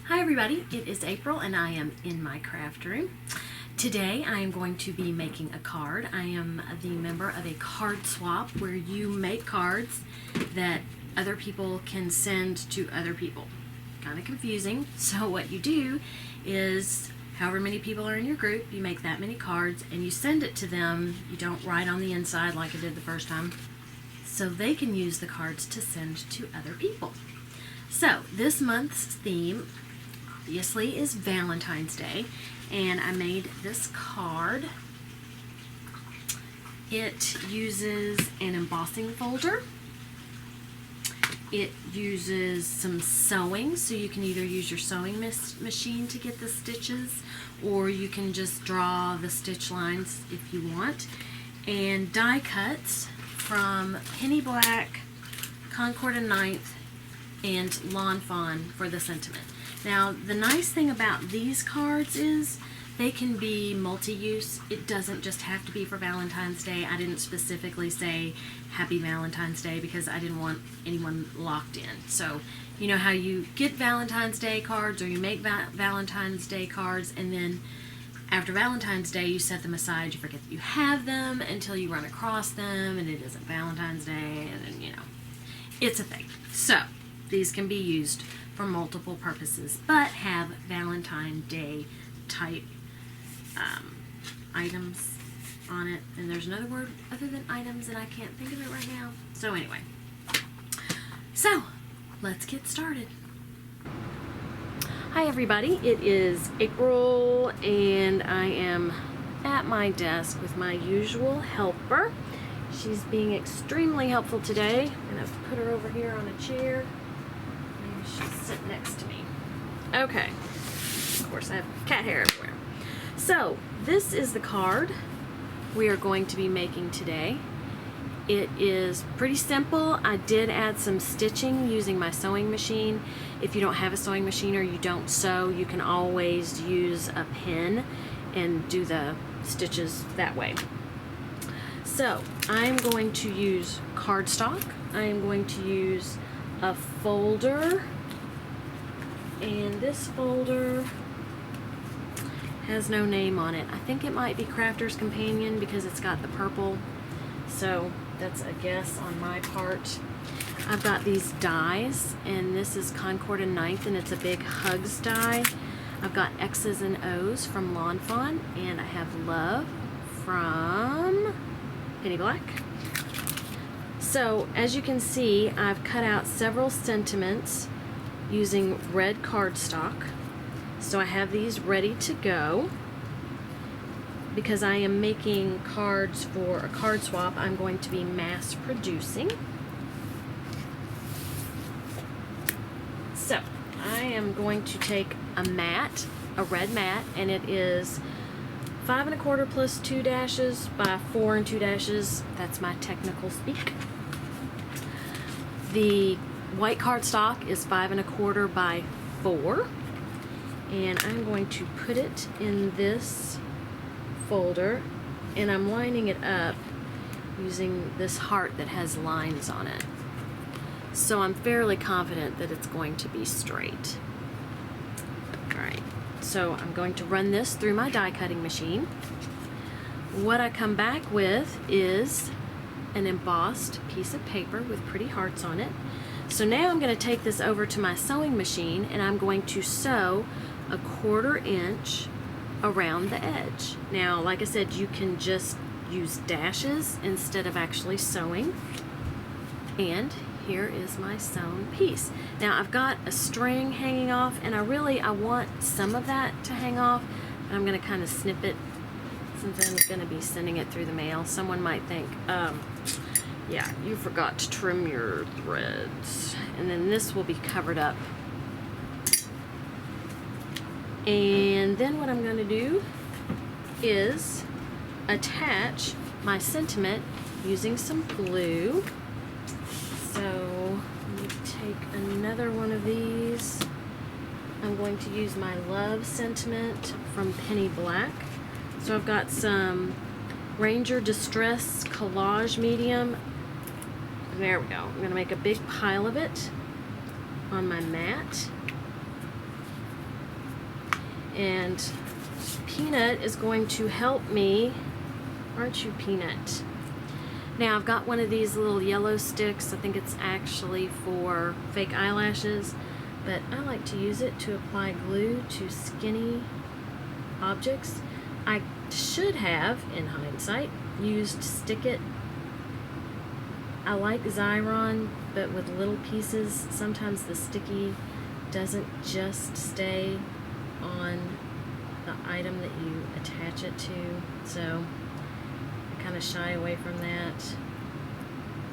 Hi everybody, it is April and I am in my craft room. Today I am going to be making a card. I am the member of a card swap where you make cards that other people can send to other people. Kind of confusing. So what you do is however many people are in your group, you make that many cards and you send it to them. You don't write on the inside like I did the first time. So they can use the cards to send to other people. So this month's theme obviously is Valentine's Day, and I made this card. It uses an embossing folder. It uses some sewing, so you can either use your sewing machine to get the stitches, or you can just draw the stitch lines if you want. And die cuts from Penny Black, Concord and Ninth, and Lawn Fawn for the sentiment. Now, the nice thing about these cards is they can be multi-use. It doesn't just have to be for Valentine's Day. I didn't specifically say Happy Valentine's Day because I didn't want anyone locked in. So, you know how you get Valentine's Day cards or you make Valentine's Day cards and then after Valentine's Day you set them aside, you forget that you have them until you run across them and it isn't Valentine's Day and then, you know, it's a thing. So, these can be used for multiple purposes, but have Valentine's Day type items on it. And there's another word other than items and I can't think of it right now. So anyway, so let's get started. Hi everybody, it is April and I am at my desk with my usual helper. She's being extremely helpful today. I'm gonna put her over here on a chair. She's sitting next to me. Okay. Of course, I have cat hair everywhere. So, this is the card we are going to be making today. It is pretty simple. I did add some stitching using my sewing machine. If you don't have a sewing machine or you don't sew, you can always use a pen and do the stitches that way. So, I'm going to use cardstock. I am going to use a folder, and this folder has no name on it. I think it might be Crafter's Companion because it's got the purple, so that's a guess on my part. I've got these dies, and this is Concord and Ninth, and it's a big hugs die. I've got X's and O's from Lawn Fawn, and I have love from Penny Black. So, as you can see, I've cut out several sentiments using red cardstock. So I have these ready to go. Because I am making cards for a card swap, I'm going to be mass producing. So, I am going to take a mat, a red mat, and it is 5 1/4 plus 2 dashes by 4 and 2 dashes. That's my technical speak. The white cardstock is 5 1/4 by 4, and I'm going to put it in this folder, and I'm lining it up using this heart that has lines on it. So I'm fairly confident that it's going to be straight. Alright, so I'm going to run this through my die cutting machine. What I come back with is an embossed piece of paper with pretty hearts on it. So now I'm going to take this over to my sewing machine and I'm going to sew a 1/4 inch around the edge. Now, like I said, you can just use dashes instead of actually sewing. And here is my sewn piece. Now I've got a string hanging off, and I want some of that to hang off, and I'm going to kind of snip it since I'm going to be sending it through the mail. Someone might think, yeah, you forgot to trim your threads. And then this will be covered up. And then what I'm going to do is attach my sentiment using some glue. So let me take another one of these. I'm going to use my love sentiment from Penny Black. So I've got some Ranger Distress Collage Medium. There we go. I'm going to make a big pile of it on my mat. And Peanut is going to help me, aren't you, Peanut? Now I've got one of these little yellow sticks. I think it's actually for fake eyelashes, but I like to use it to apply glue to skinny objects. I should have, in hindsight, used Stick It. I like Xyron, but with little pieces, sometimes the sticky doesn't just stay on the item that you attach it to, so I kind of shy away from that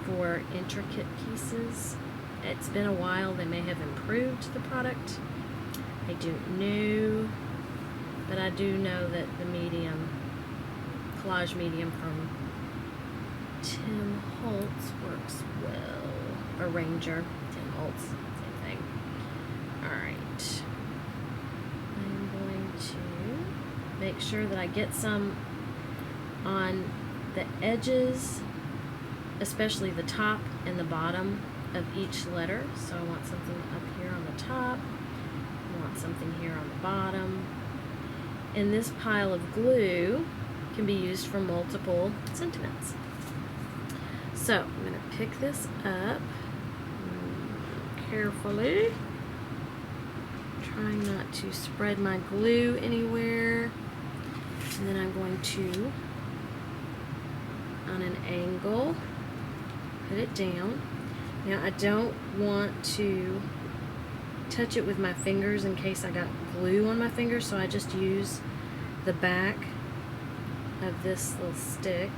for intricate pieces. It's been a while. They may have improved the product. I don't know, but I do know that the medium, collage medium from Tim Holtz works well. Or Ranger, Tim Holtz, same thing. Alright. I'm going to make sure that I get some on the edges, especially the top and the bottom of each letter. So I want something up here on the top. I want something here on the bottom. And this pile of glue can be used for multiple sentiments. So I'm going to pick this up carefully, trying not to spread my glue anywhere, and then I'm going to, on an angle, put it down. Now I don't want to touch it with my fingers in case I got glue on my fingers, so I just use the back of this little stick.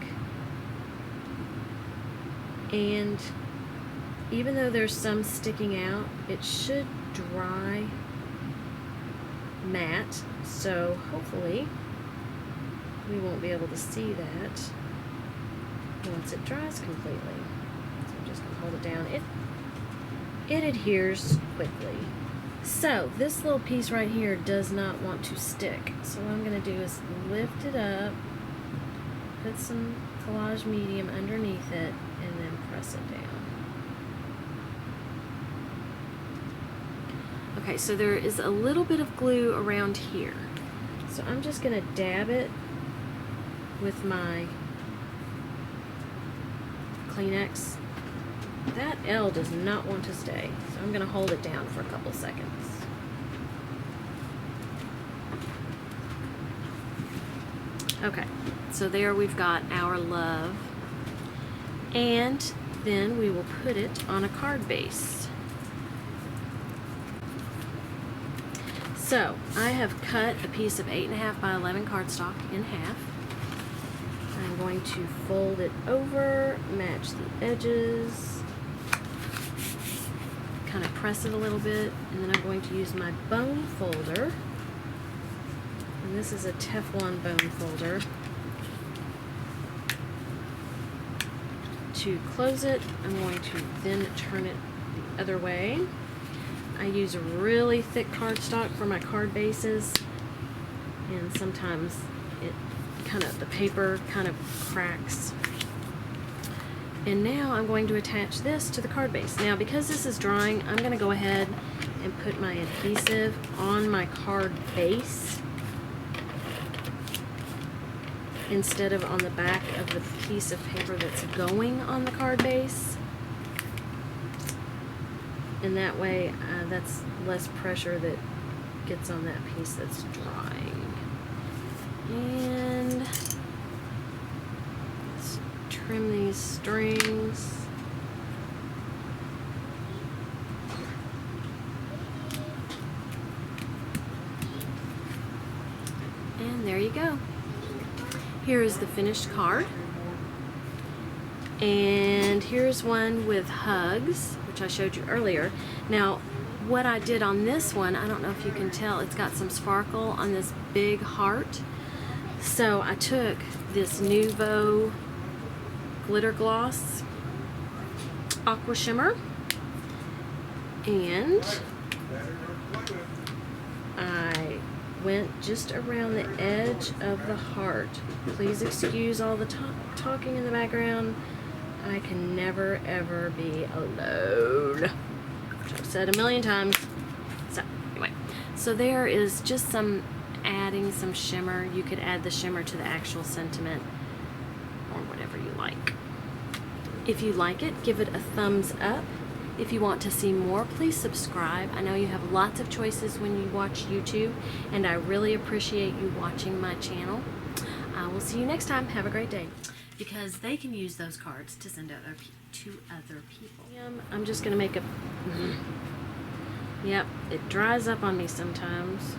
And even though there's some sticking out, it should dry matte, so hopefully we won't be able to see that once it dries completely. So I'm just going to hold it down. It adheres quickly. So this little piece right here does not want to stick. So what I'm going to do is lift it up, put some collage medium underneath it, and then press it down. Okay, so there is a little bit of glue around here. So I'm just going to dab it with my Kleenex. That L does not want to stay, so I'm going to hold it down for a couple seconds. Okay, so there we've got our love, and then we will put it on a card base. So I have cut a piece of 8.5 by 11 cardstock in half. I'm going to fold it over, match the edges, kind of press it a little bit, and then I'm going to use my bone folder. And this is a Teflon bone folder. To close it, I'm going to then turn it the other way. I use a really thick cardstock for my card bases, and sometimes the paper kind of cracks. And now I'm going to attach this to the card base. Now because this is drying, I'm going to go ahead and put my adhesive on my card base instead of on the back of the piece of paper that's going on the card base. And that way that's less pressure that gets on that piece that's drying. And let's trim these strings. And there you go. Here is the finished card. And here's one with hugs, which I showed you earlier. Now, what I did on this one, I don't know if you can tell, it's got some sparkle on this big heart. So I took this Nuvo glitter gloss aqua shimmer, and I went just around the edge of the heart. Please excuse all the talking in the background. I can never ever be alone, which I've said a million times. So anyway, so there is just some adding some shimmer, you could add the shimmer to the actual sentiment or whatever you like. If you like it, give it a thumbs up. If you want to see more, please subscribe. I know you have lots of choices when you watch YouTube, and I really appreciate you watching my channel. I will see you next time. Have a great day. Because they can use those cards to send to other people. I'm just going to make a... Yep, it dries up on me sometimes.